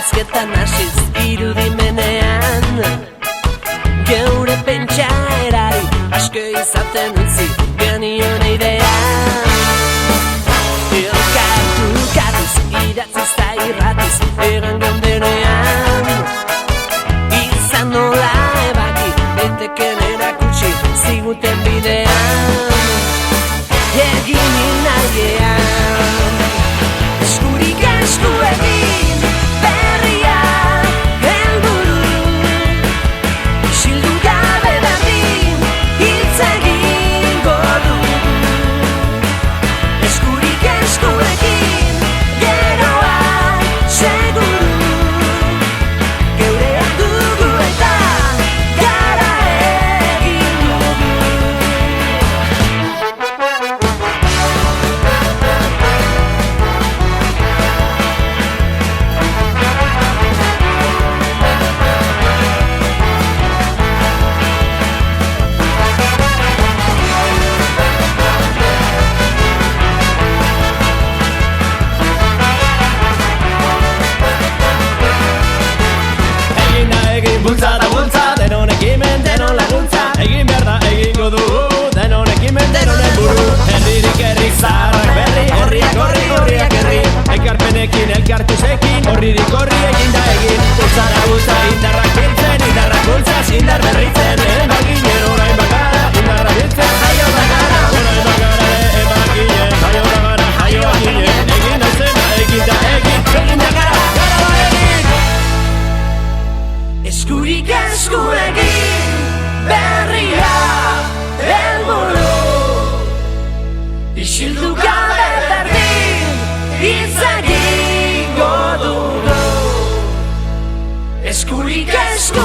elkarrizketan hasiz irudimenean, geure pentsaerari asko izaten utzi genion idea. Elkartukatuz, idatziz eta irratiz egan geundenean, izan nola ebaki eteken erakutsi ziguten bidean. Egin inalgean, eskurik esku egin berria helburu, isildu gabe berdin hitz egingo dugu. Eskurik esku egin geroa seguru, geurea dugu eta gara egin dugu. Bultza da bultza, denon ekimen, denon laguntza. Egin behar da egingo dugu, denon ekimen, denonen buru. Herririk herri zaharrak berri, herriak horri, horriak herri. Ekarpenekin, elkartuzekin, horririk horri egin da egin. Bultza da bultza, indarrak biltzen, indarrak bultzaz, indar berritzen. Emaginen orain bagara, indarra biltzen, jaio bagara. Orain bagara, emaginen, jaio bagara, jaio aginen. Egin da zena, egin da egin, egin da gara, gara da egin. Eskurik esku egin berria helburu, isildu gabe berdin hitz egingo dugu. Eskurik esku